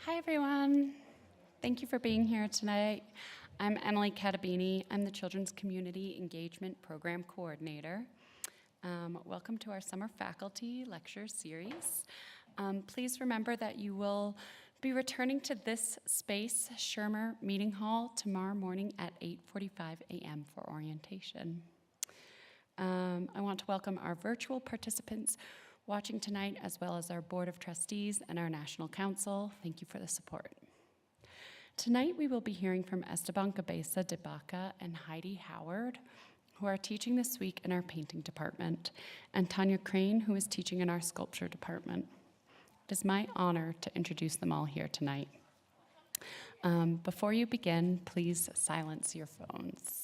Hi, everyone. Thank you for being here tonight. I'm Emily Catabini. I'm the Children's Community Engagement Program Coordinator. Welcome to our summer faculty lecture series. Please remember that you will be returning to this space, Shermer Meeting Hall, tomorrow morning at 8:45 a.m. for orientation. I want to welcome our virtual participants watching tonight, as well as our Board of Trustees and our National Council. Thank you for the support. Tonight we will be hearing from Esteban Cabeza de Baca and Heidi Howard, who are teaching this week in our painting department, and Tanya Crane, who is teaching in our sculpture department. It is my honor to introduce them all here tonight. Before you begin, please silence your phones.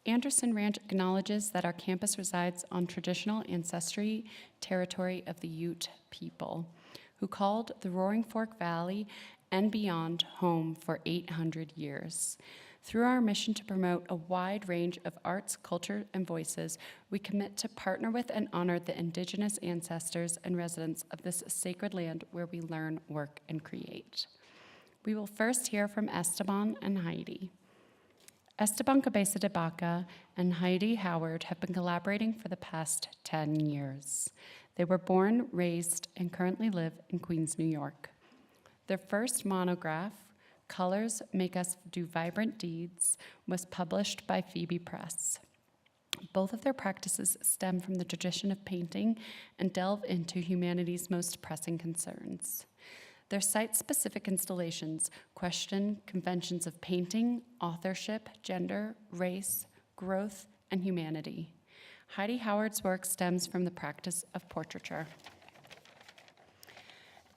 Anderson Ranch acknowledges that our campus resides on traditional ancestry territory of the Ute people, who called the Roaring Fork Valley and beyond home for 800 years. Through our mission to promote a wide range of arts, culture, and voices, we commit to partner with and honor the indigenous ancestors and residents of this sacred land where we learn, work, and create. We will first hear from Esteban and Heidi. Esteban Cabeza de Baca and Heidi Howard have been collaborating for the past 10 years. They were born, raised, and currently live in Queens, New York. Their first monograph, Colors Make Us Do Vibrant Deeds, was published by Phoebe Press. Both of their practices stem from the tradition of painting and delve into humanity's most pressing concerns. Their site-specific installations question conventions of painting, authorship, gender, race, growth, and humanity. Heidi Howard's work stems from the practice of portraiture.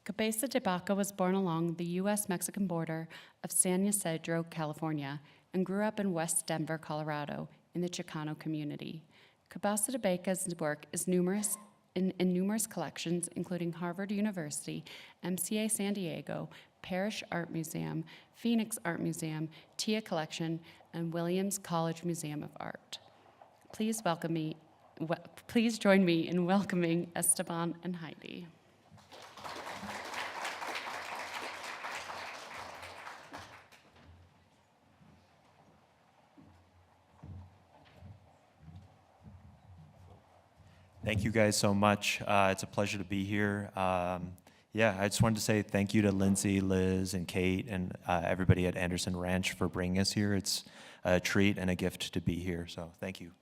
Cabeza de Baca was born along the U.S.-Mexican border of San Ysidro, California, and grew up in West Denver, Colorado, in the Chicano community. Cabeza de Baca's work is numerous collections, including Harvard University, MCA San Diego, Parrish Art Museum, Phoenix Art Museum, TIA Collection, and Williams College Museum of Art. Please join me in welcoming Esteban and Heidi. Thank you guys so much. It's a pleasure to be here. I just wanted to say thank you to Lindsay, Liz, and Kate, and everybody at Anderson Ranch for bringing us here. It's a treat and a gift to be here, so thank you.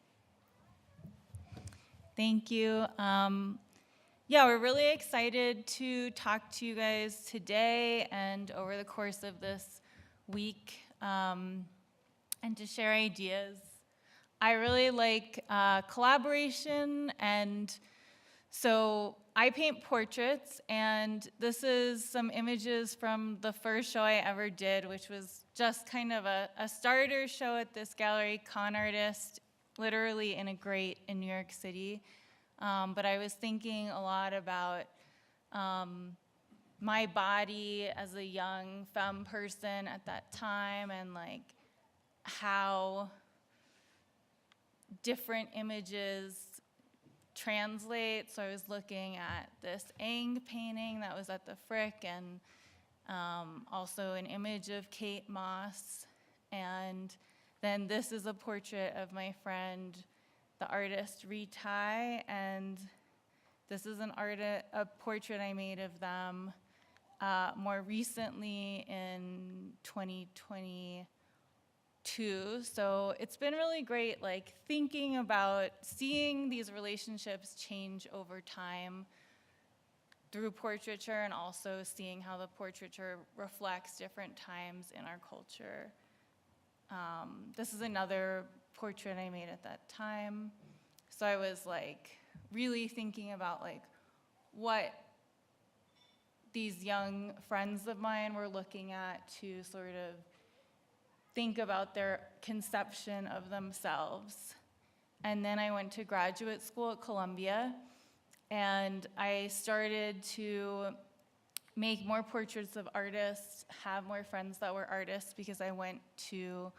Thank you. We're really excited to talk to you guys today and over the course of this week and to share ideas. I really like collaboration, and so I paint portraits, and this is some images from the first show I ever did, which was just kind of a starter show at this gallery, Con Artist, literally in a grate in New York City. But I was thinking a lot about my body as a young femme person at that time, and like how different images translate. So I was looking at this Eng painting that was at the Frick, and also an image of Kate Moss. And then this is a portrait of my friend, the artist Ritai, and this is a portrait I made of them more recently in 2022. So it's been really great, like thinking about seeing these relationships change over time through portraiture, and also seeing how the portraiture reflects different times in our culture. This is another portrait I made at that time. So I was like really thinking about like what these young friends of mine were looking at to sort of think about their conception of themselves. And then I went to graduate school at Columbia, and I started to make more portraits of artists, have more friends that were artists, because I went to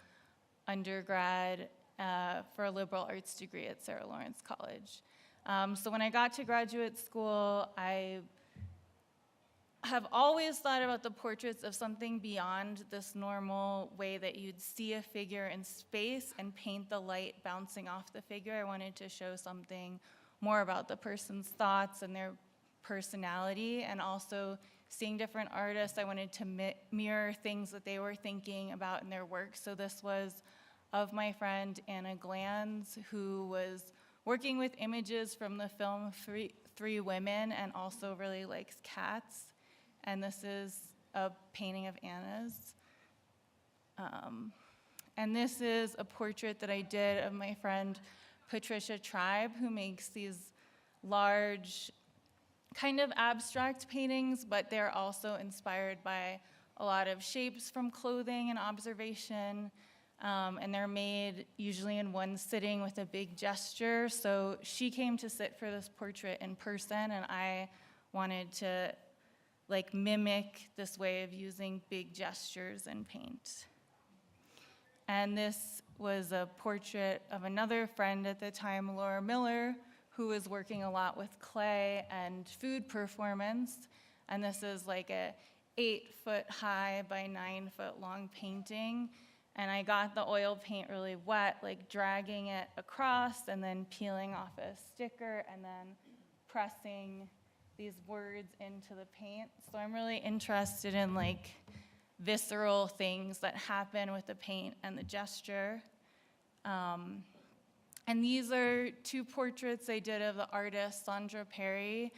undergrad for a liberal arts degree at Sarah Lawrence College. So when I got to graduate school, I have always thought about the portraits of something beyond this normal way that you'd see a figure in space and paint the light bouncing off the figure. I wanted to show something more about the person's thoughts and their personality, and also seeing different artists, I wanted to mirror things that they were thinking about in their work. So this was of my friend Anna Glanz, who was working with images from the film Three Women and also really likes cats. And this is a painting of Anna's. And this is a portrait that I did of my friend Patricia Tribe, who makes these large, kind of abstract paintings, but they're also inspired by a lot of shapes from clothing and observation. And they're made usually in one sitting with a big gesture. So she came to sit for this portrait in person, and I wanted to mimic this way of using big gestures in paint. And this was a portrait of another friend at the time, Laura Miller, who was working a lot with clay and food performance. And this is like a 8-foot high by 9-foot long painting. And I got the oil paint really wet, dragging it across and then peeling off a sticker and then pressing these words into the paint. So I'm really interested in visceral things that happen with the paint and the gesture. And these are 2 portraits I did of the artist Sandra Perry,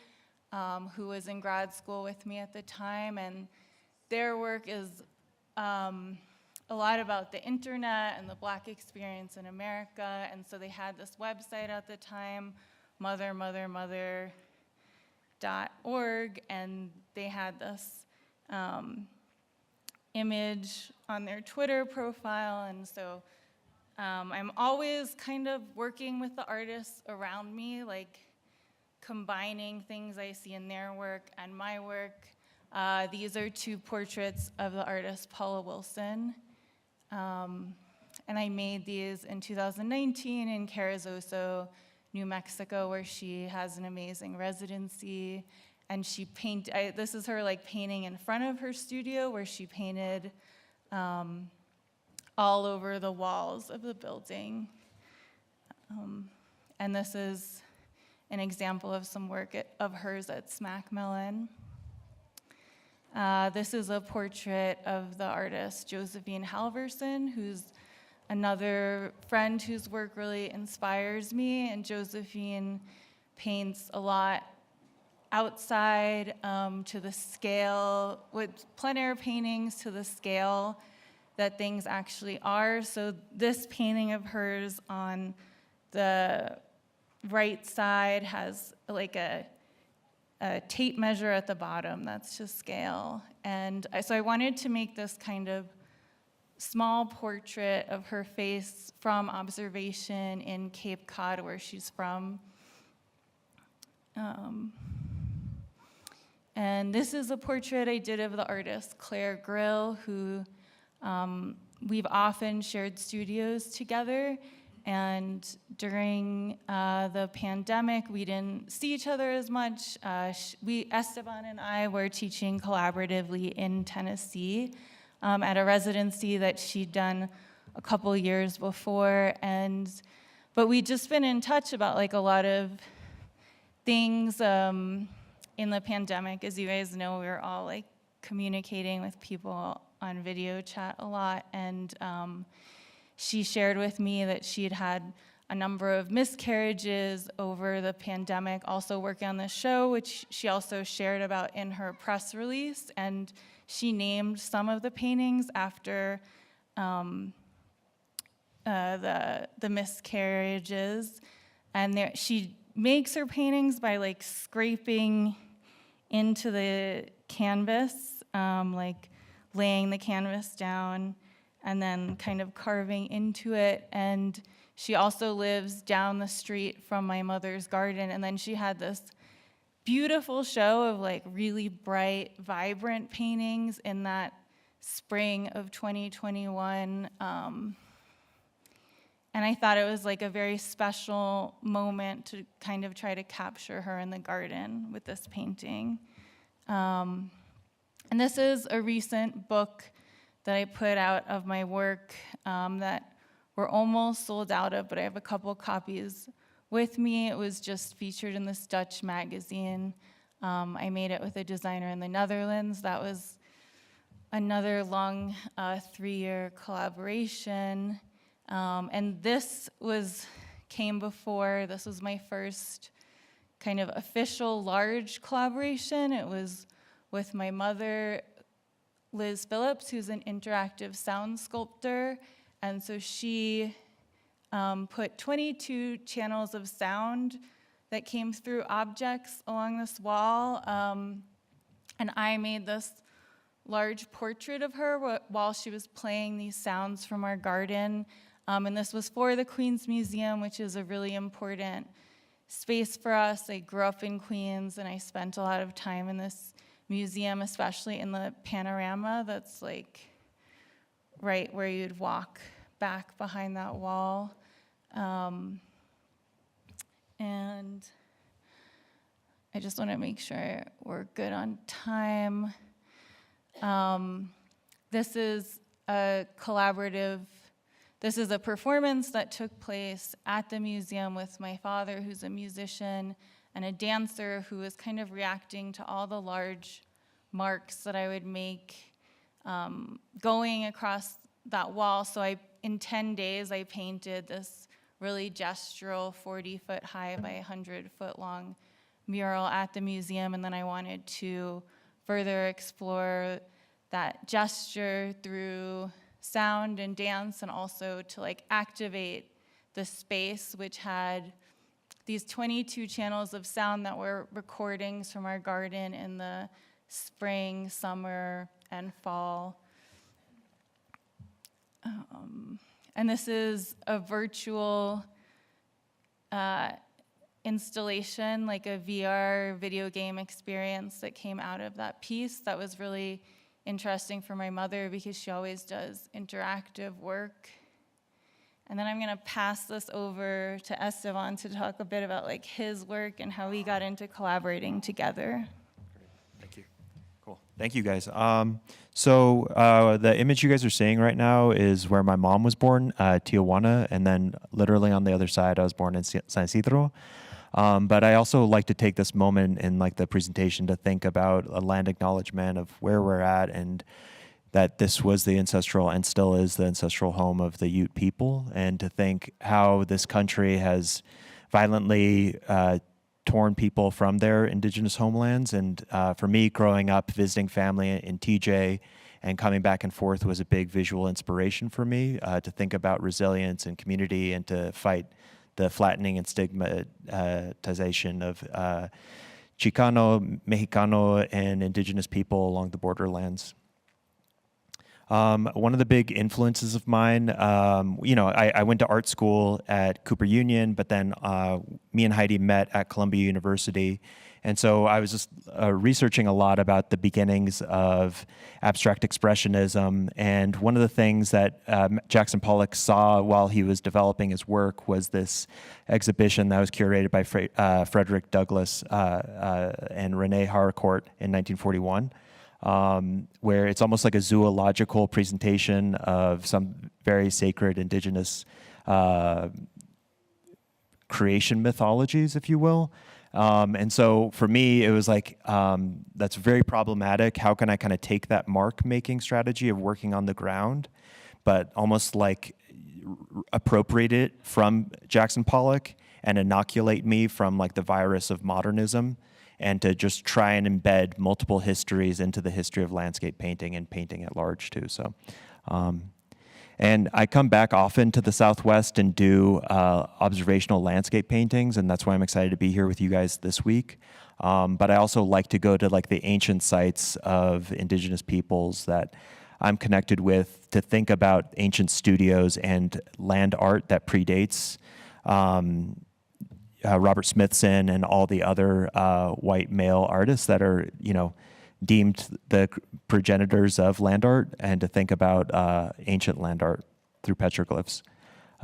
who was in grad school with me at the time. And their work is a lot about the internet and the Black experience in America. And so they had this website at the time, mothermothermother.org, and they had this image on their Twitter profile. And so I'm always kind of working with the artists around me, combining things I see in their work and my work. These are 2 portraits of the artist Paula Wilson. And I made these in 2019 in Carrizozo, New Mexico, where she has an amazing residency. And she painted, this is her painting in front of her studio, where she painted all over the walls of the building. And this is an example of some work of hers at Smack Mellon. This is a portrait of the artist Josephine Halverson, who's another friend whose work really inspires me. And Josephine paints a lot outside to the scale, with plein air paintings to the scale that things actually are. So this painting of hers on the right side has a tape measure at the bottom that's to scale. And so I wanted to make this kind of small portrait of her face from observation in Cape Cod, where she's from. And this is a portrait I did of the artist Claire Grill, who we've often shared studios together. And during the pandemic, we didn't see each other as much. Esteban and I were teaching collaboratively in Tennessee at a residency that she'd done a couple years before. But we'd just been in touch about a lot of things in the pandemic. As you guys know, we were all communicating with people on video chat a lot. And she shared with me that she'd had a number of miscarriages over the pandemic, also working on the show, which she also shared about in her press release. And she named some of the paintings after the miscarriages. And she makes her paintings by scraping into the canvas, laying the canvas down and then kind of carving into it. And she also lives down the street from my mother's garden. And then she had this beautiful show of really bright, vibrant paintings in that spring of 2021. And I thought it was like a very special moment to kind of try to capture her in the garden with this painting. And this is a recent book that I put out of my work that we're almost sold out of, but I have a couple copies with me. It was just featured in this Dutch magazine. I made it with a designer in the Netherlands. That was another long 3-year collaboration. And this came before. This was my first kind of official large collaboration. It was with my mother, Liz Phillips, who's an interactive sound sculptor. And so she put 22 channels of sound that came through objects along this wall. And I made this large portrait of her while she was playing these sounds from our garden. And this was for the Queens Museum, which is a really important space for us. I grew up in Queens, and I spent a lot of time in this museum, especially in the panorama that's like right where you'd walk back behind that wall. And I just want to make sure we're good on time. This is a performance that took place at the museum with my father, who's a musician, and a dancer who was kind of reacting to all the large marks that I would make going across that wall. So in 10 days, I painted this really gestural 40-foot high by 100-foot long mural at the museum, and then I wanted to further explore that gesture through sound and dance, and also to like activate the space, which had these 22 channels of sound that were recordings from our garden in the spring, summer, and fall. And this is a virtual installation, like a VR video game experience that came out of that piece that was really interesting for my mother because she always does interactive work. And then I'm going to pass this over to Esteban to talk a bit about like his work and how we got into collaborating together. Thank you. Cool. Thank you, guys. So the image you guys are seeing right now is where my mom was born, Tijuana, and then literally on the other side, I was born in San Isidro. But I also like to take this moment in like the presentation to think about a land acknowledgement of where we're at, and that this was the ancestral and still is the ancestral home of the Ute people, and to think how this country has violently torn people from their indigenous homelands. And for me, growing up, visiting family in TJ and coming back and forth was a big visual inspiration for me to think about resilience and community and to fight the flattening and stigmatization of Chicano, Mexicano, and indigenous people along the borderlands. One of the big influences of mine, I went to art school at Cooper Union, but then me and Heidi met at Columbia University. And so I was just researching a lot about the beginnings of abstract expressionism. And one of the things that Jackson Pollock saw while he was developing his work was this exhibition that was curated by Frederick Douglass and Renee Harcourt in 1941. Where it's almost like a zoological presentation of some very sacred indigenous creation mythologies, if you will. And so for me, it was like, that's very problematic. How can I kind of take that mark-making strategy of working on the ground, but almost like appropriate it from Jackson Pollock and inoculate me from like the virus of modernism, and to just try and embed multiple histories into the history of landscape painting and painting at large too. So, and I come back often to the Southwest and do observational landscape paintings, and that's why I'm excited to be here with you guys this week. But I also like to go to like the ancient sites of indigenous peoples that I'm connected with to think about ancient studios and land art that predates Robert Smithson and all the other white male artists that are, deemed the progenitors of land art, and to think about ancient land art through petroglyphs.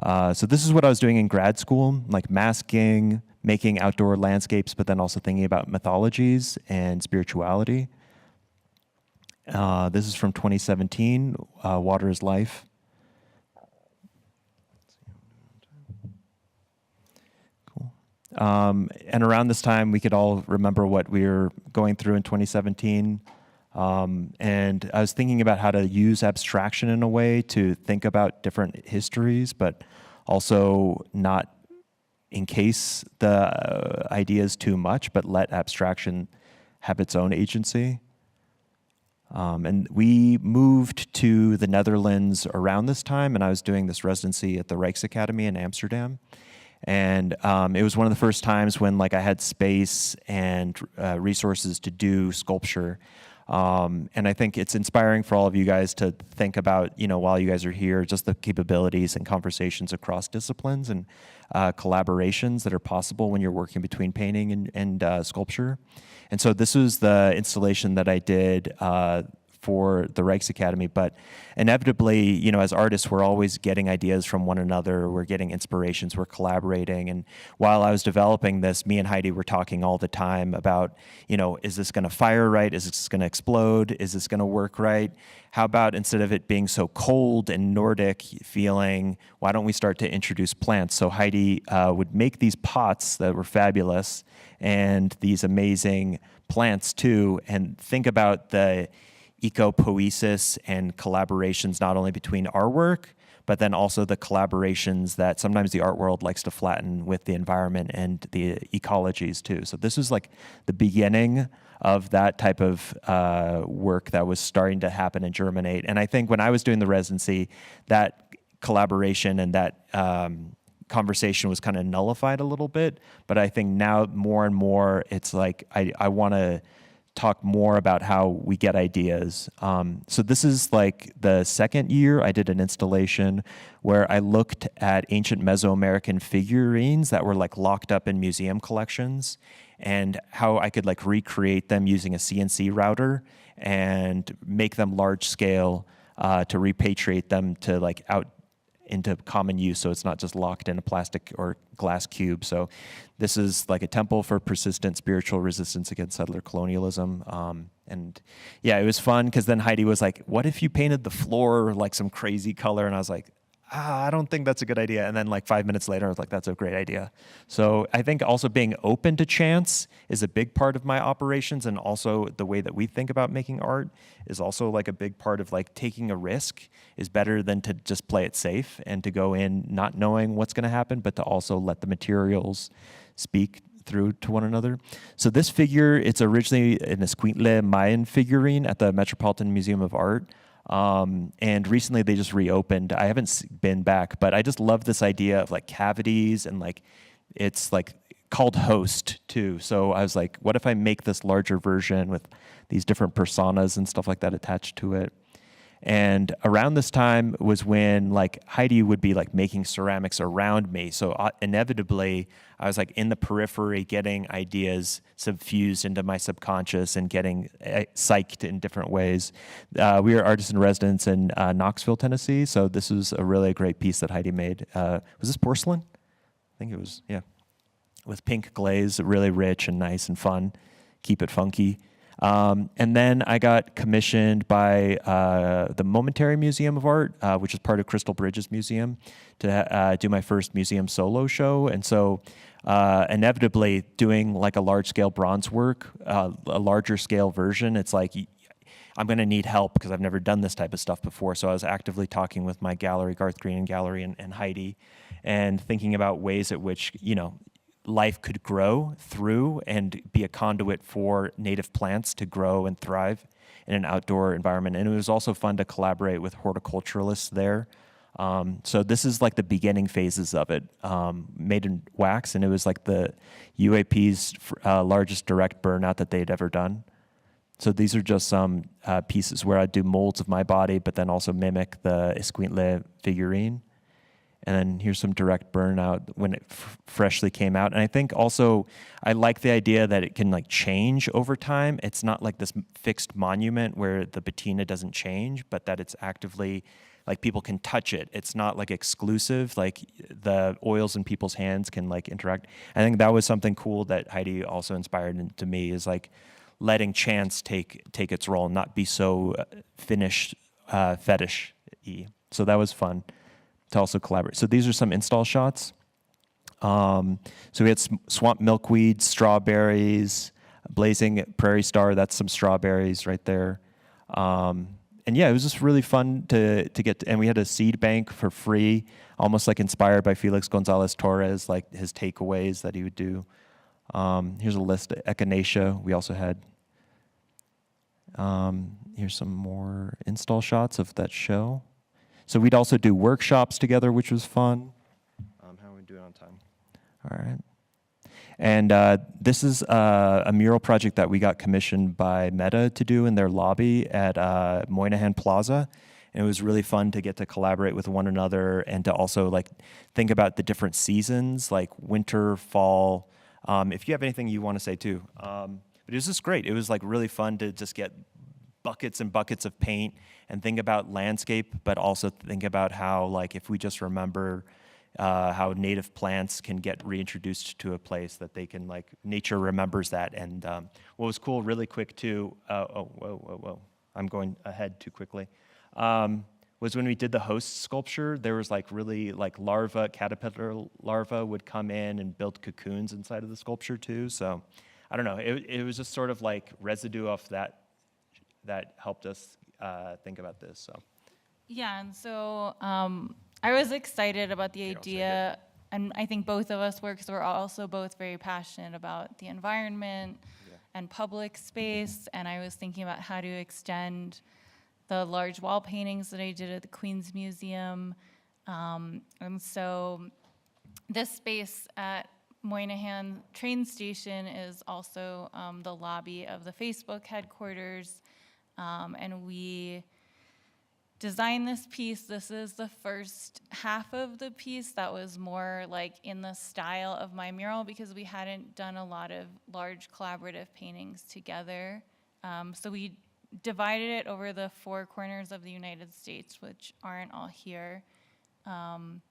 So this is what I was doing in grad school, like masking, making outdoor landscapes, but then also thinking about mythologies and spirituality. This is from 2017, Water is Life. Cool. And around this time, we could all remember what we were going through in 2017. And I was thinking about how to use abstraction in a way to think about different histories, but also not encase the ideas too much, but let abstraction have its own agency. And we moved to the Netherlands around this time, and I was doing this residency at the Rijksacademy in Amsterdam. And it was one of the first times when like I had space and resources to do sculpture. And I think it's inspiring for all of you guys to think about, you know, while you guys are here, just the capabilities and conversations across disciplines and collaborations that are possible when you're working between painting and sculpture. And so this was the installation that I did for the Rijksacademy, but inevitably, you know, as artists, we're always getting ideas from one another, we're getting inspirations, we're collaborating, and while I was developing this, me and Heidi were talking all the time about, you know, is this gonna fire right? Is this gonna explode? Is this gonna work right? How about instead of it being so cold and Nordic feeling, why don't we start to introduce plants? So Heidi would make these pots that were fabulous and these amazing plants too, and think about the eco-poesis and collaborations not only between our work, but then also the collaborations that sometimes the art world likes to flatten with the environment and the ecologies too. So this was like the beginning of that type of work that was starting to happen and germinate. And I think when I was doing the residency, that collaboration and that conversation was kind of nullified a little bit. But I think now more and more, it's like I want to talk more about how we get ideas. So this is like the second year I did an installation where I looked at ancient Mesoamerican figurines that were like locked up in museum collections and how I could like recreate them using a CNC router and make them large scale to repatriate them to like out into common use, so it's not just locked in a plastic or glass cube. So this is like a temple for persistent spiritual resistance against settler colonialism. And yeah, it was fun because then Heidi was like, what if you painted the floor like some crazy color? And I was like, I don't think that's a good idea. And then like 5 minutes later, I was like, that's a great idea. So I think also being open to chance is a big part of my operations, and also the way that we think about making art is also like a big part of like taking a risk is better than to just play it safe and to go in not knowing what's gonna happen, but to also let the materials speak through to one another. So this figure, it's originally an Escuintle Mayan figurine at the Metropolitan Museum of Art. And recently they just reopened. I haven't been back, but I just love this idea of like cavities and like, it's like called host too. So I was like, what if I make this larger version with these different personas and stuff like that attached to it? And around this time was when like Heidi would be like making ceramics around me. So inevitably I was like in the periphery getting ideas suffused into my subconscious and getting psyched in different ways. We are artists in residence in Knoxville, Tennessee. So this was a really great piece that Heidi made. Was this porcelain? I think it was, yeah. With pink glaze, really rich and nice and fun. Keep it funky. And then I got commissioned by the Momentary Museum of Art, which is part of Crystal Bridges Museum, to do my first museum solo show. And so inevitably doing like a large-scale bronze work, a larger scale version, it's like I'm going to need help because I've never done this type of stuff before. So I was actively talking with my gallery, Garth Green Gallery, and Heidi, and thinking about ways at which, you know, life could grow through and be a conduit for native plants to grow and thrive in an outdoor environment. And it was also fun to collaborate with horticulturalists there. So this is like the beginning phases of it, made in wax, and it was like the UAP's largest direct burnout that they'd ever done. So these are just some pieces where I do molds of my body, but then also mimic the Escuintle figurine. And then here's some direct burnout when it freshly came out. And I think also I like the idea that it can like change over time. It's not like this fixed monument where the patina doesn't change, but that it's actively like people can touch it. It's not like exclusive, like the oils in people's hands can like interact. I think that was something cool that Heidi also inspired to me, is like letting chance take its role, not be so finished fetish-y. So that was fun to also collaborate. So these are some install shots. So we had swamp milkweed, strawberries, blazing prairie star. That's some strawberries right there. And yeah, it was just really fun to get. And we had a seed bank for free, almost like inspired by Felix Gonzalez Torres, like his takeaways that he would do. Here's a list of echinacea. We also had. Here's some more install shots of that show. So we'd also do workshops together, which was fun. How are we doing on time? All right. And this is a mural project that we got commissioned by Meta to do in their lobby at Moynihan Plaza. And it was really fun to get to collaborate with one another and to also like think about the different seasons, like winter, fall. If you have anything you want to say too. But it was just great. It was like really fun to just get buckets and buckets of paint and think about landscape, but also think about how, like, if we just remember how native plants can get reintroduced to a place, that they can, like, nature remembers that. And what was cool, really quick too, whoa, I'm going ahead too quickly, was when we did the host sculpture, there was like really like caterpillar larva would come in and build cocoons inside of the sculpture too. So I don't know, it was just sort of like residue of that helped us think about this. So Yeah, and so I was excited about the idea, and I think both of us were, because we're also both very passionate about the environment and public space, and I was thinking about how to extend the large wall paintings that I did at the Queens Museum. And so this space at Moynihan train station is also the lobby of the Facebook headquarters. And we designed this piece. This is the first half of the piece that was more like in the style of my mural, because we hadn't done a lot of large collaborative paintings together. So we divided it over the four corners of the United States, which aren't all here. And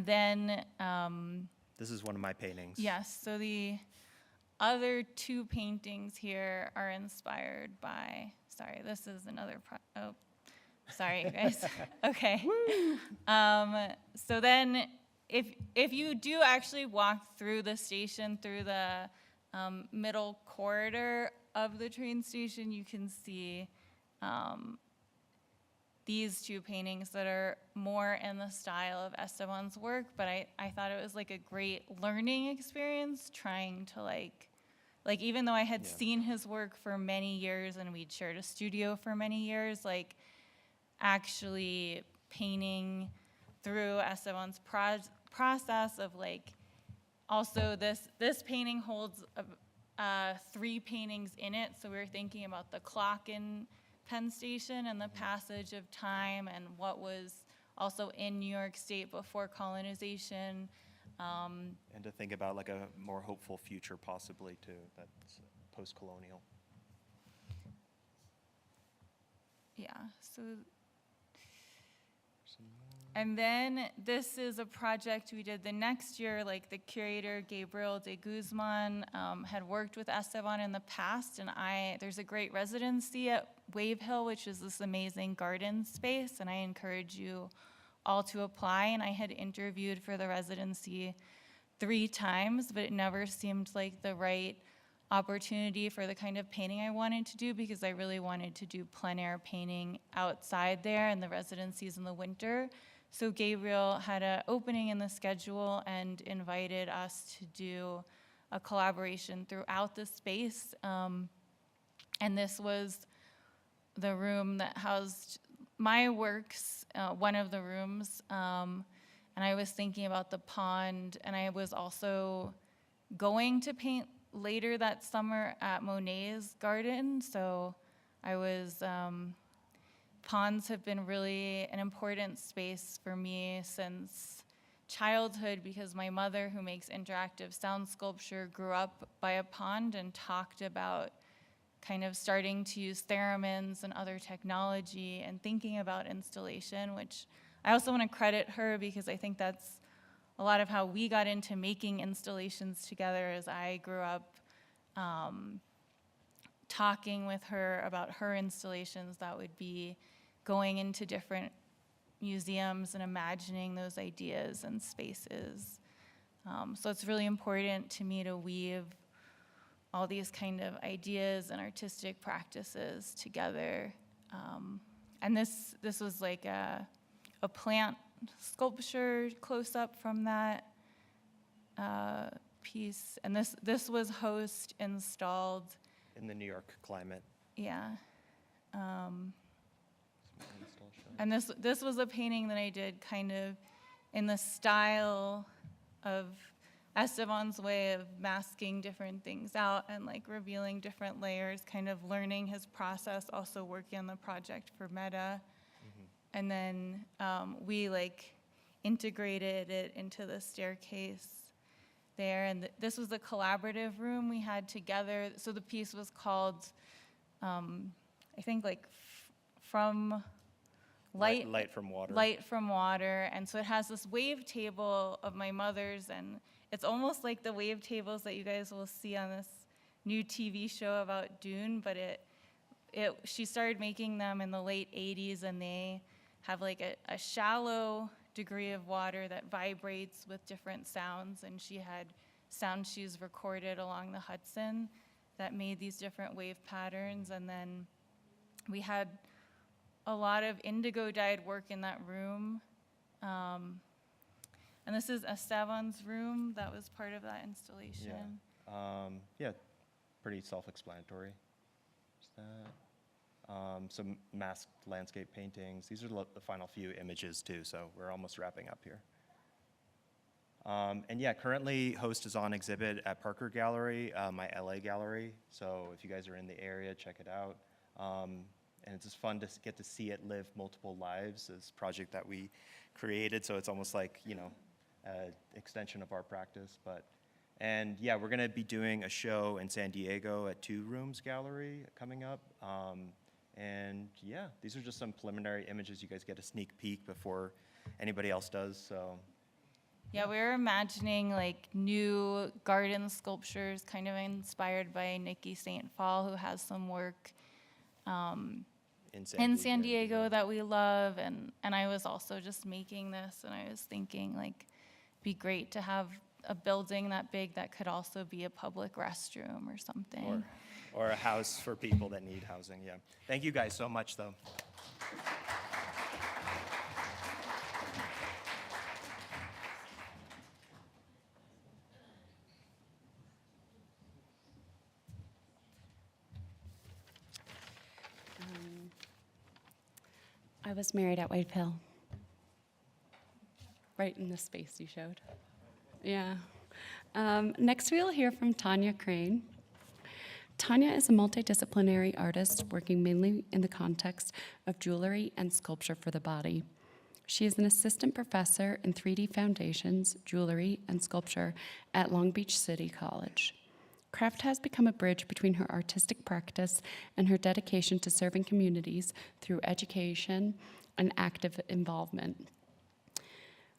then this is one of my paintings. yes, so the other two paintings here are inspired by, sorry, this is another, sorry, you guys. Okay. So then if you do actually walk through the station, through the middle corridor of the train station, you can see these two paintings that are more in the style of Esteban's work, but I thought it was like a great learning experience, trying to like even though I had seen his work for many years and we'd shared a studio for many years, like actually painting through Esteban's process of like, also this painting holds 3 paintings in it, so we were thinking about the clock in Penn Station and the passage of time and what was also in New York State before colonization. And to think about like a more hopeful future possibly too, that's post-colonial. Yeah, so, and then this is a project we did the next year. Like the curator, Gabriel de Guzman, had worked with Esteban in the past, and there's a great residency at Wave Hill, which is this amazing garden space, and I encourage you all to apply. And I had interviewed for the residency 3 times, but it never seemed like the right opportunity for the kind of painting I wanted to do, because I really wanted to do plein air painting outside there, and the residencies in the winter. So Gabriel had an opening in the schedule and invited us to do a collaboration throughout the space. And this was the room that housed my works, one of the rooms. And I was thinking about the pond, and I was also going to paint later that summer at Monet's garden. So I was, ponds have been really an important space for me since childhood, because my mother, who makes interactive sound sculpture, grew up by a pond and talked about kind of starting to use theremins and other technology and thinking about installation, which I also want to credit her because I think that's a lot of how we got into making installations together. As I grew up talking with her about her installations that would be going into different museums and imagining those ideas and spaces. So it's really important to me to weave all these kind of ideas and artistic practices together. And this was like a plant sculpture close-up from that piece. And this was host installed. In the New York climate. Yeah. And this was a painting that I did kind of in the style of Esteban's way of masking different things out and like revealing different layers, kind of learning his process, also working on the project for Meta. And then we like integrated it into the staircase there. And this was a collaborative room we had together. So the piece was called, I think like from light from water. Light from water. And so it has this wave table of my mother's, and it's almost like the wave tables that you guys will see on this new TV show about Dune, but she started making them in the late 80s, and they have like a shallow degree of water that vibrates with different sounds, and she had sound she's recorded along the Hudson that made these different wave patterns. And then we had a lot of indigo dyed work in that room. And this is Esteban's room that was part of that installation. Yeah, pretty self-explanatory. Is that some masked landscape paintings? These are the final few images too, so we're almost wrapping up here. And yeah, currently Host is on exhibit at Parker Gallery, my LA gallery. So if you guys are in the area, check it out. And it's just fun to get to see it live multiple lives, this project that we created. So it's almost like, you know, an extension of our practice. And yeah, we're gonna be doing a show in San Diego at Two Rooms Gallery coming up. And yeah, these are just some preliminary images. You guys get a sneak peek before anybody else does, so. Yeah, we were imagining like new garden sculptures kind of inspired by Nikki St. Paul, who has some work in San Diego that we love. And I was also just making this, and I was thinking like, be great to have a building that big that could also be a public restroom or something. Or a house for people that need housing, yeah. Thank you guys so much, though. I was married at White Hill. Right in the space you showed. Yeah. Next we'll hear from Tanya Crane. Tanya is a multidisciplinary artist working mainly in the context of jewelry and sculpture for the body. She is an assistant professor in 3D foundations, jewelry, and sculpture at Long Beach City College. Craft has become a bridge between her artistic practice and her dedication to serving communities through education and active involvement.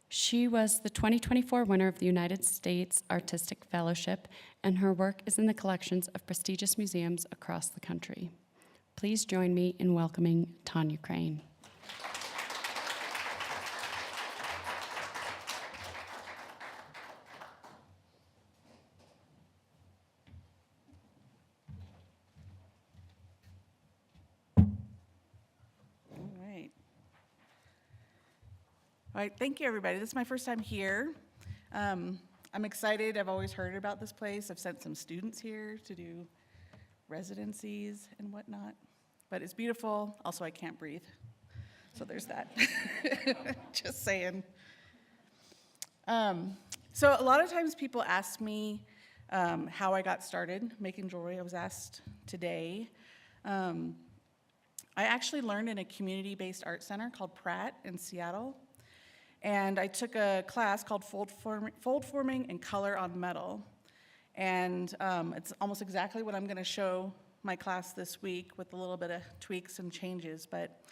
She was the 2024 winner of the United States Artistic Fellowship, and her work is in the collections of prestigious museums across the country. Please join me in welcoming Tanya Crane. All right, thank you, everybody. This is my first time here. I'm excited. I've always heard about this place. I've sent some students here to do residencies and whatnot. But it's beautiful. Also, I can't breathe. So there's that. Just saying. So a lot of times people ask me how I got started making jewelry. I was asked today. I actually learned in a community-based art center called Pratt in Seattle. And I took a class called fold forming and color on metal. And it's almost exactly what I'm going to show my class this week with a little bit of tweaks and changes, but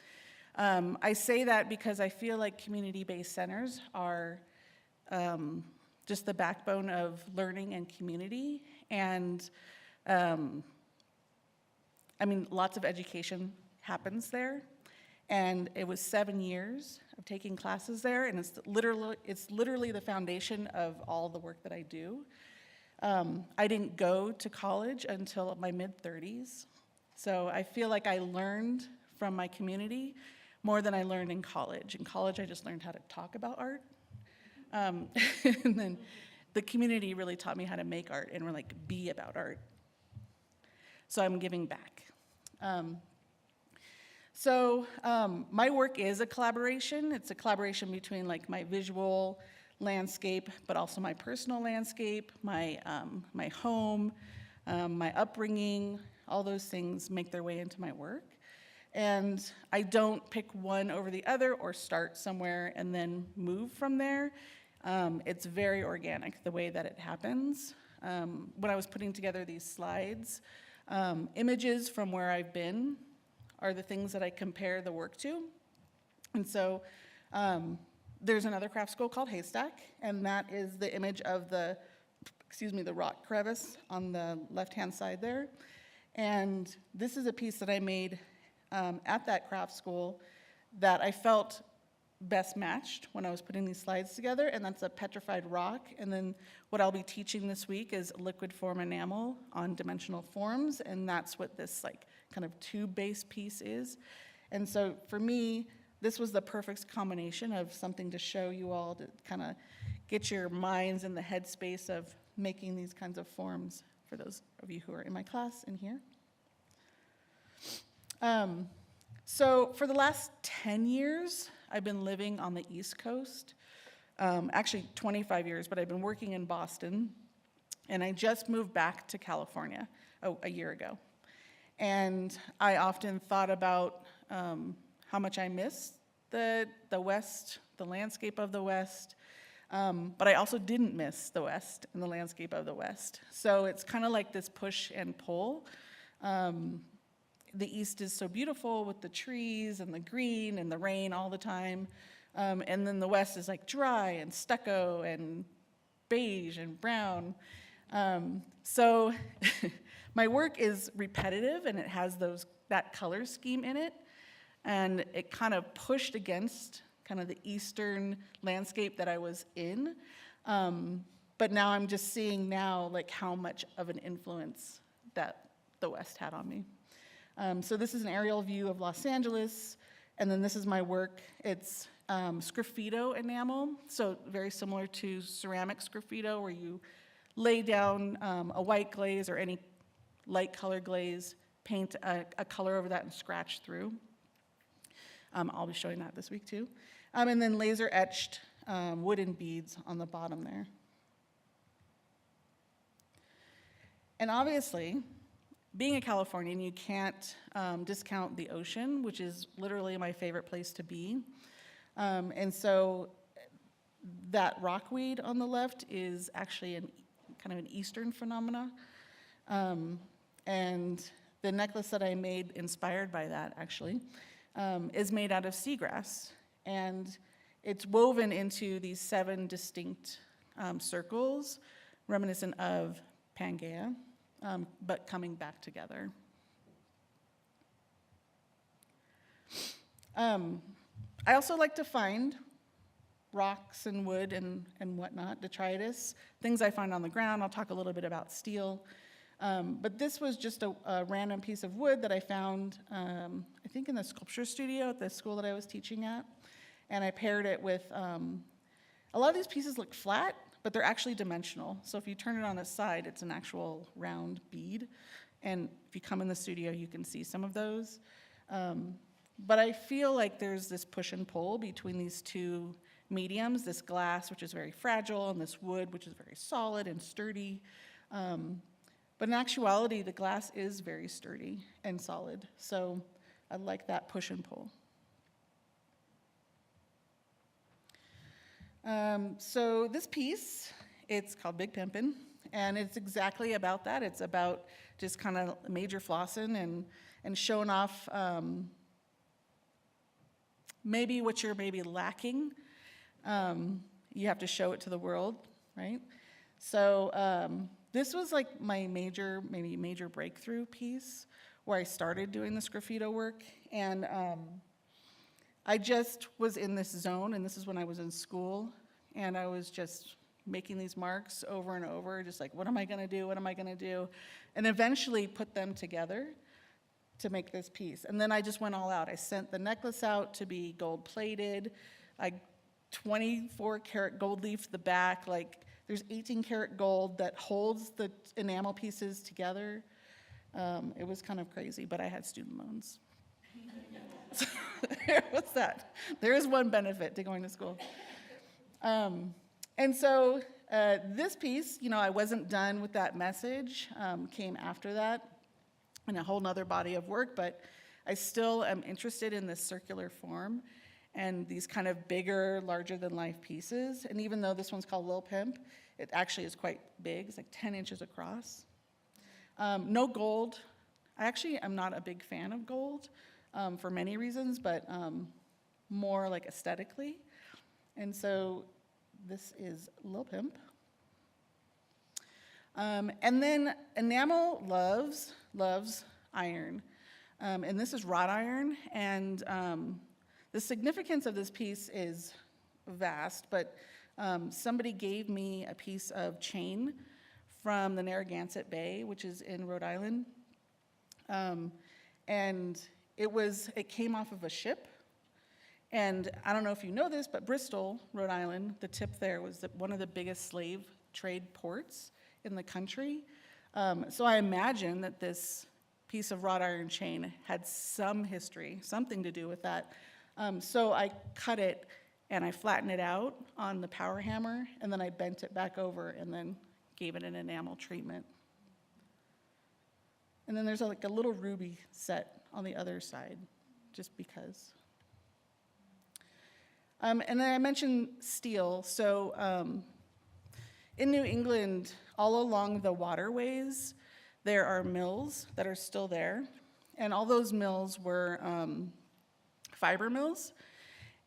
I say that because I feel like community-based centers are just the backbone of learning and community. And I mean, lots of education happens there. And it was 7 years of taking classes there, and it's literally the foundation of all the work that I do. I didn't go to college until my mid-30s, so I feel like I learned from my community more than I learned in college. In college, I just learned how to talk about art. And then the community really taught me how to make art and like be about art. So I'm giving back. My work is a collaboration. It's a collaboration between like my visual landscape, but also my personal landscape, my home, my upbringing. All those things make their way into my work. And I don't pick one over the other or start somewhere and then move from there. It's very organic, the way that it happens. When I was putting together these slides, images from where I've been are the things that I compare the work to. And so there's another craft school called Haystack, and that is the image of the rock crevice on the left-hand side there. And this is a piece that I made at that craft school that I felt best matched when I was putting these slides together, and that's a petrified rock. And then what I'll be teaching this week is liquid form enamel on dimensional forms, and that's what this like kind of tube-based piece is. And so for me, this was the perfect combination of something to show you all to kind of get your minds in the headspace of making these kinds of forms for those of you who are in my class and here. So for the last 10 years, I've been living on the East Coast. Actually 25 years, but I've been working in Boston. And I just moved back to California a year ago. And I often thought about how much I miss the West, the landscape of the West. But I also didn't miss the West and the landscape of the West. So it's kind of like this push and pull. The East is so beautiful with the trees and the green and the rain all the time. And then the West is like dry and stucco and beige and brown. So my work is repetitive and it has that color scheme in it. And it kind of pushed against kind of the Eastern landscape that I was in. But now I'm just seeing now like how much of an influence that the West had on me. So this is an aerial view of Los Angeles, and then this is my work. It's sgraffito enamel, so very similar to ceramic sgraffito, where you lay down a white glaze or any light color glaze, paint a color over that and scratch through. I'll be showing that this week too. And then laser etched wooden beads on the bottom there. And obviously, being a Californian, you can't discount the ocean, which is literally my favorite place to be. And so that rockweed on the left is actually kind of an Eastern phenomena. And the necklace that I made, inspired by that actually, is made out of seagrass. And it's woven into these 7 distinct circles, reminiscent of Pangea. But coming back together. I also like to find rocks and wood and whatnot, detritus, things I find on the ground. I'll talk a little bit about steel. But this was just a random piece of wood that I found, I think in the sculpture studio at the school that I was teaching at. And I paired it with, a lot of these pieces look flat, but they're actually dimensional. So if you turn it on its side, it's an actual round bead. And if you come in the studio, you can see some of those. But I feel like there's this push and pull between these two mediums, this glass, which is very fragile, and this wood, which is very solid and sturdy. But in actuality, the glass is very sturdy and solid. So I like that push and pull. So this piece, it's called Big Pimpin', And it's exactly about that. It's about just kind of major flossing and showing off maybe what you're maybe lacking. You have to show it to the world, right? So this was like my major breakthrough piece where I started doing this graffito work. And I just was in this zone, and this is when I was in school, and I was just making these marks over and over, just like, what am I gonna do, what am I gonna do? And eventually put them together to make this piece. And then I just went all out. I sent the necklace out to be gold plated. I 24 karat gold leaf the back, like there's 18 karat gold that holds the enamel pieces together. It was kind of crazy, but I had student loans. So there was that. There is one benefit to going to school. And so this piece, you know, I wasn't done with that message, came after that in a whole nother body of work, but I still am interested in this circular form and these kind of bigger, larger than life pieces. And even though this one's called Lil Pimp, it actually is quite big. It's like 10 inches across. No gold. I actually am not a big fan of gold for many reasons, but more like aesthetically. And so this is Lil Pimp. And then enamel loves iron. And this is wrought iron. And the significance of this piece is vast, but somebody gave me a piece of chain from the Narragansett Bay, which is in Rhode Island. And it came off of a ship. And I don't know if you know this, but Bristol, Rhode Island, the tip there was one of the biggest slave trade ports in the country. So I imagine that this piece of wrought iron chain had some history, something to do with that. So I cut it and I flattened it out on the power hammer, and then I bent it back over and then gave it an enamel treatment. And then there's like a little ruby set on the other side, just because. And then I mentioned steel. So in New England, all along the waterways, there are mills that are still there. And all those mills were fiber mills.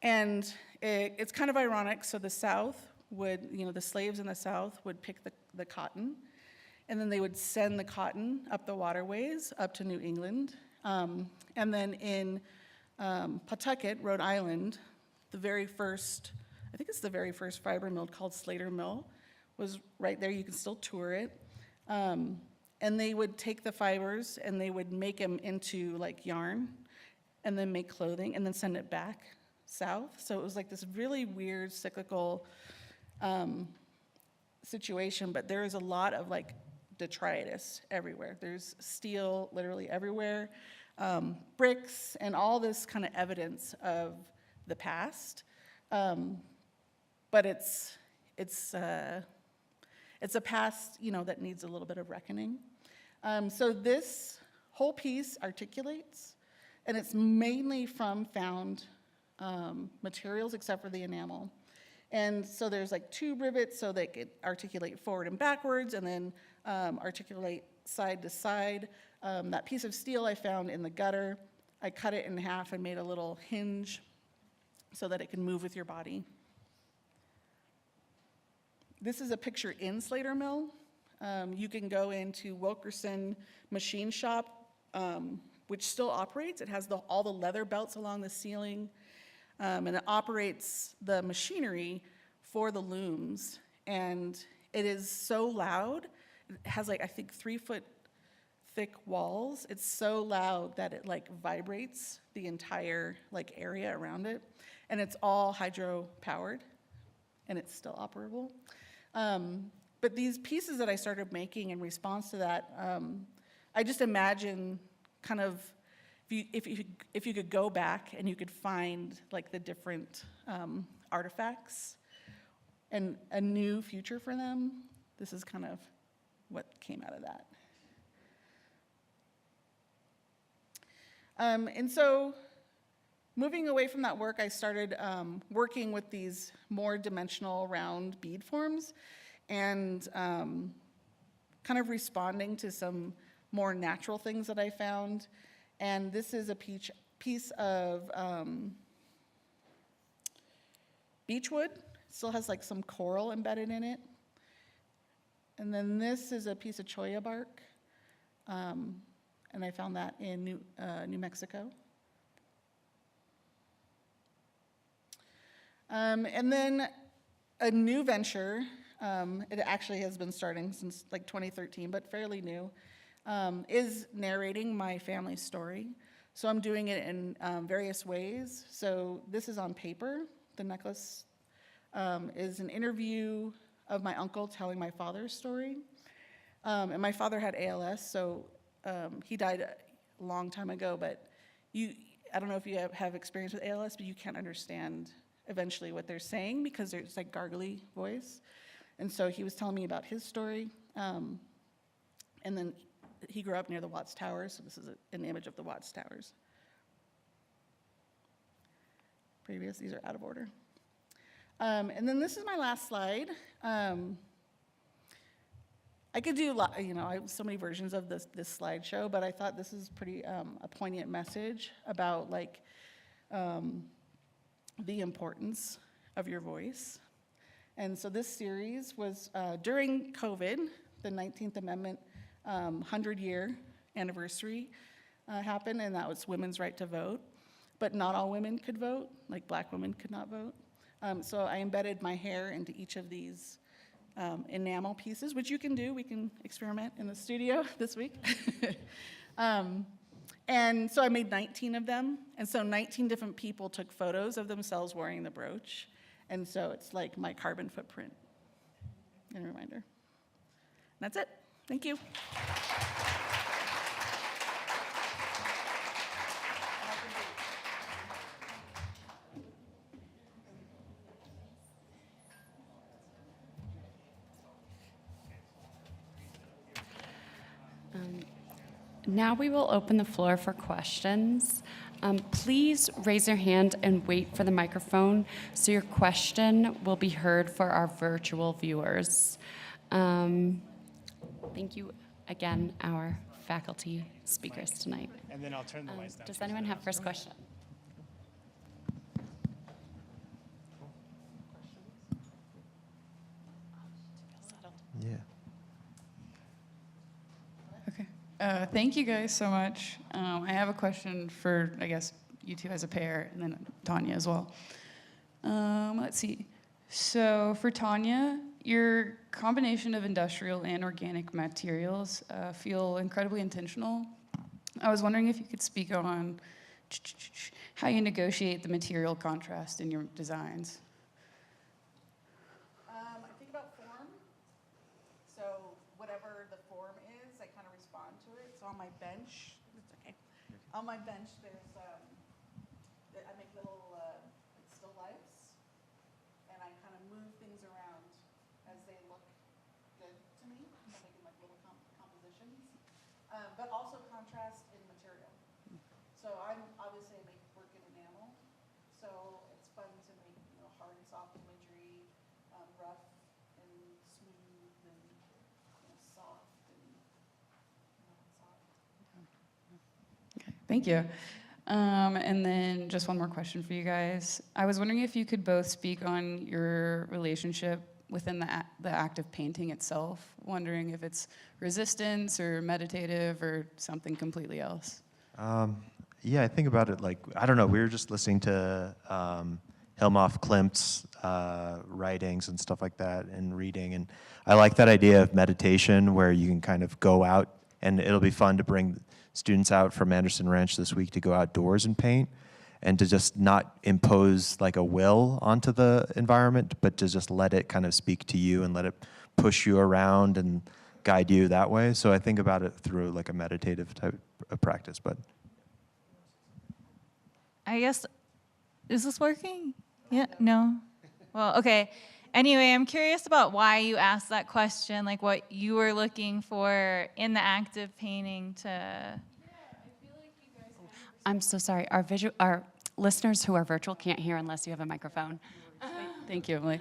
And it's kind of ironic. So the South would, the slaves in the South would pick the cotton. And then they would send the cotton up the waterways up to New England. And then in Pawtucket, Rhode Island, the very first fiber mill called Slater Mill was right there. You can still tour it. And they would take the fibers and they would make them into like yarn and then make clothing and then send it back south. So it was like this really weird cyclical situation, but there is a lot of like detritus everywhere. There's steel literally everywhere, bricks, and all this kind of evidence of the past. But it's a past, that needs a little bit of reckoning. So this whole piece articulates, and it's mainly from found materials except for the enamel. And so there's like 2 rivets so they could articulate forward and backwards, and then articulate side to side. That piece of steel I found in the gutter, I cut it in half and made a little hinge so that it can move with your body. This is a picture in Slater Mill. You can go into Wilkerson Machine Shop, which still operates. It has all the leather belts along the ceiling, and it operates the machinery for the looms. And it is so loud. It has I think 3-foot thick walls. It's so loud that it vibrates the entire area around it. And it's all hydro powered, and it's still operable. But these pieces that I started making in response to that, I just imagine kind of if you could go back and you could find the different artifacts and a new future for them, this is kind of what came out of that. And so moving away from that work, I started working with these more dimensional round bead forms. And kind of responding to some more natural things that I found. And this is a piece of beechwood. Still has like some coral embedded in it. And then this is a piece of cholla bark. And I found that in New Mexico. And then a new venture, it actually has been starting since like 2013, but fairly new, is narrating my family's story. So I'm doing it in various ways. So this is on paper. The necklace is an interview of my uncle telling my father's story. And my father had ALS, so he died a long time ago, but I don't know if you have experience with ALS, but you can't understand eventually what they're saying because there's like gargly voice. And so he was telling me about his story. And then he grew up near the Watts Towers, so this is an image of the Watts Towers. These are out of order. And then this is my last slide. I could do, I have so many versions of this slideshow, but I thought this is pretty a poignant message about like the importance of your voice. And so this series was during COVID, the 19th Amendment 100-year anniversary happened, and that was women's right to vote. But not all women could vote, like Black women could not vote. So I embedded my hair into each of these enamel pieces, which you can do. We can experiment in the studio this week. And so I made 19 of them. And so 19 different people took photos of themselves wearing the brooch. And so it's like my carbon footprint and a reminder. And that's it. Thank you. Now we will open the floor for questions. Please raise your hand and wait for the microphone so your question will be heard for our virtual viewers. Thank you again, our faculty speakers tonight. And then I'll turn the lights down. Does anyone have first question? Yeah. Okay. Thank you guys so much. I have a question for, I guess, you two as a pair, and then Tanya as well. Let's see. So for Tanya, your combination of industrial and organic materials feel incredibly intentional. I was wondering if you could speak on how you negotiate the material contrast in your designs. I think about form. So whatever the form is, I kind of respond to it. So on my bench, it's okay. On my bench, there's I make little still lifes, and I kind of move things around as they look good to me. I'm making like little compositions, but also contrast in material. So I'm obviously I make work in enamel, so it's fun to make hard and soft imagery, rough and smooth and soft and not soft. Okay, thank you. And then just one more question for you guys. I was wondering if you could both speak on your relationship within the act of painting itself, wondering if it's resistance or meditative or something completely else. Yeah, I think about it like, I don't know, we were just listening to Helmut Klimt's writings and stuff like that and reading, and I like that idea of meditation where you can kind of go out, and it'll be fun to bring students out from Anderson Ranch this week to go outdoors and paint, and to just not impose like a will onto the environment, but to just let it kind of speak to you and let it push you around and guide you that way. So I think about it through like a meditative type of practice. But I guess, is this working? Yeah, no? Well, okay. Anyway, I'm curious about why you asked that question, like what you were looking for in the act of painting to... I'm so sorry. Our listeners who are virtual can't hear unless you have a microphone. Thank you, Emily.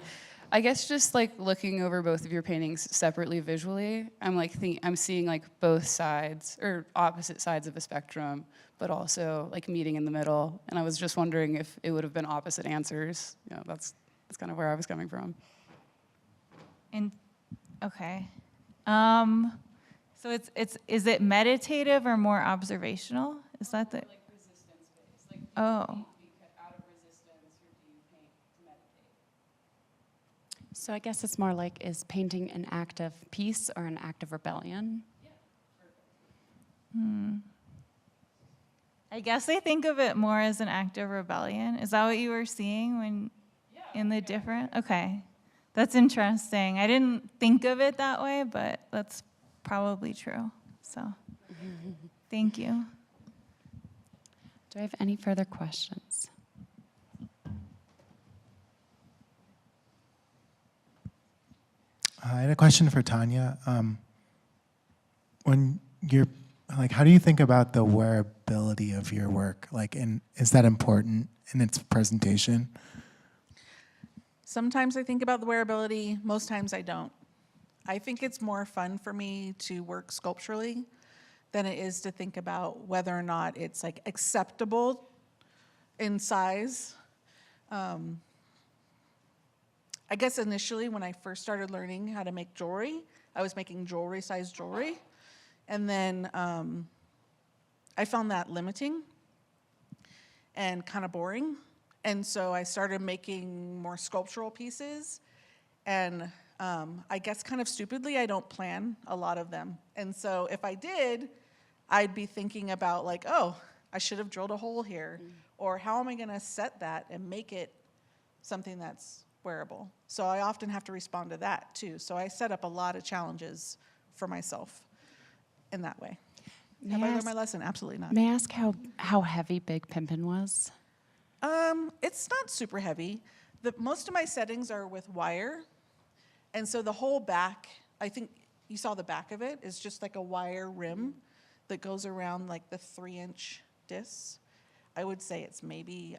I guess just like looking over both of your paintings separately visually, I'm like I'm seeing like both sides or opposite sides of a spectrum, but also like meeting in the middle. And I was just wondering if it would have been opposite answers. You know, that's kind of where I was coming from. And okay. So is it meditative or more observational? Is that the? Like resistance based. Like Oh. out of resistance, or do you paint to meditate? So I guess it's more like, is painting an act of peace or an act of rebellion? I guess I think of it more as an act of rebellion. Is that what you were seeing when in the different? Okay. That's interesting. I didn't think of it that way, but that's probably true. So, thank you. Do I have any further questions? I had a question for Tanya. When you're like, how do you think about the wearability of your work? Like, is that important in its presentation? Sometimes I think about the wearability, most times I don't. I think it's more fun for me to work sculpturally than it is to think about whether or not it's like acceptable in size. I guess initially when I first started learning how to make jewelry, I was making jewelry-sized jewelry. And then I found that limiting and kind of boring. And so I started making more sculptural pieces. And I guess kind of stupidly, I don't plan a lot of them. And so if I did, I'd be thinking about like, oh, I should have drilled a hole here. Or how am I going to set that and make it something that's wearable? So I often have to respond to that too. So I set up a lot of challenges for myself in that way. May Have I I learned ask- my lesson? Absolutely not. May I ask how heavy Big Pimpin' was? It's not super heavy. Most of my settings are with wire. And so the whole back, I think you saw the back of it, is just like a wire rim that goes around like the 3-inch discs. I would say it's maybe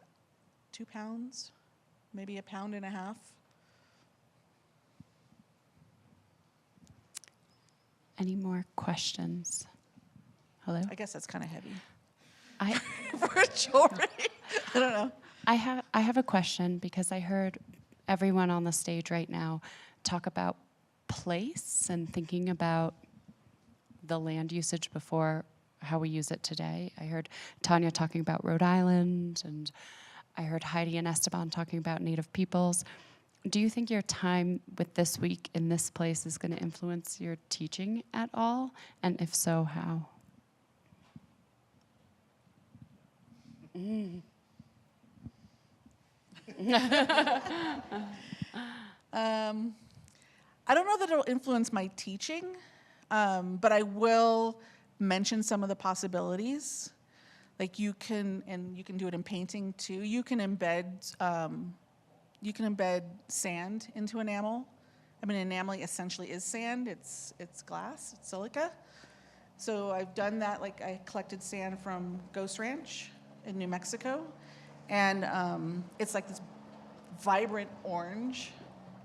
2 pounds, maybe 1.5 pounds. Any more questions? Hello? I guess that's kind of heavy I for jewelry. I don't know. I have a question because I heard everyone on the stage right now talk about place and thinking about the land usage before how we use it today. I heard Tanya talking about Rhode Island, and I heard Heidi and Esteban talking about Native peoples. Do you think your time with this week in this place is going to influence your teaching at all? And if so, how? I don't know that it'll influence my teaching, but I will mention some of the possibilities. Like you can do it in painting too. You can embed sand into enamel. I mean, enamel essentially is sand. It's glass. It's silica. So I've done that. Like I collected sand from Ghost Ranch in New Mexico, and it's like this vibrant orange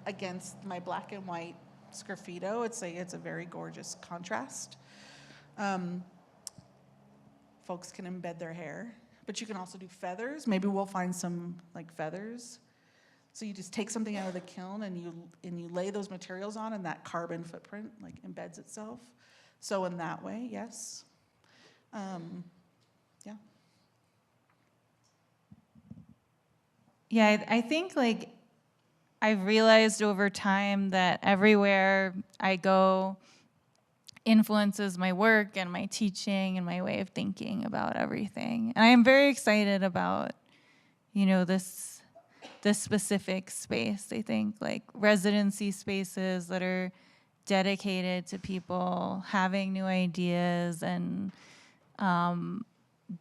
against my black and white sgraffito. It's a very gorgeous contrast. Folks can embed their hair, but you can also do feathers. Maybe we'll find some like feathers. So you just take something out of the kiln and you lay those materials on, and that carbon footprint like embeds itself. So in that way, yes. Yeah. Yeah, I think like I've realized over time that everywhere I go influences my work and my teaching and my way of thinking about everything. And I am very excited about, this specific space. I think like residency spaces that are dedicated to people having new ideas and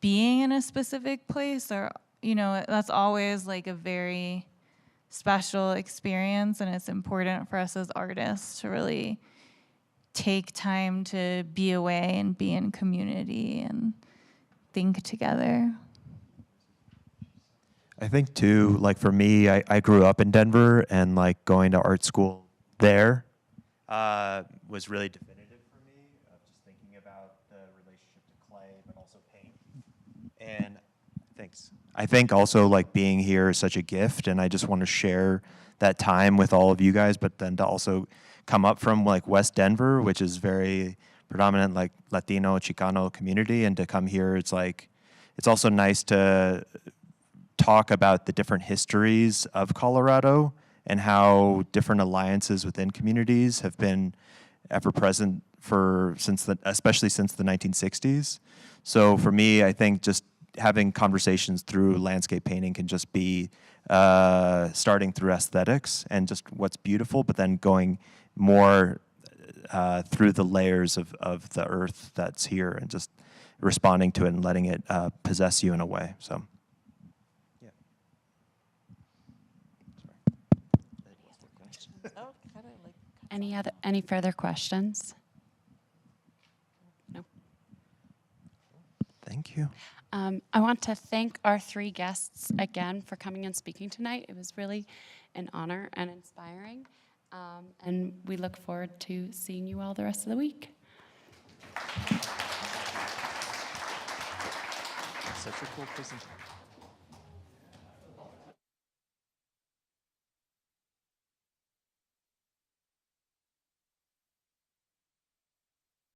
being in a specific place, or that's always like a very special experience, and it's important for us as artists to really take time to be away and be in community and think together. I think too, like for me, I grew up in Denver, and like going to art school there was really definitive for me of just thinking about the relationship to clay, but also paint. And thanks. I think also like being here is such a gift, and I just want to share that time with all of you guys, but then to also come up from like West Denver, which is very predominant like Latino, Chicano community, and to come here, it's like, it's also nice to talk about the different histories of Colorado and how different alliances within communities have been ever present especially since the 1960s. So for me, I think just having conversations through landscape painting can just be starting through aesthetics and just what's beautiful, but then going more through the layers of the earth that's here and just responding to it and letting it possess you in a way. So. Any further questions? No. Thank you. I want to thank our 3 guests again for coming and speaking tonight. It was really an honor and inspiring. And we look forward to seeing you all the rest of the week. Such a cool presentation.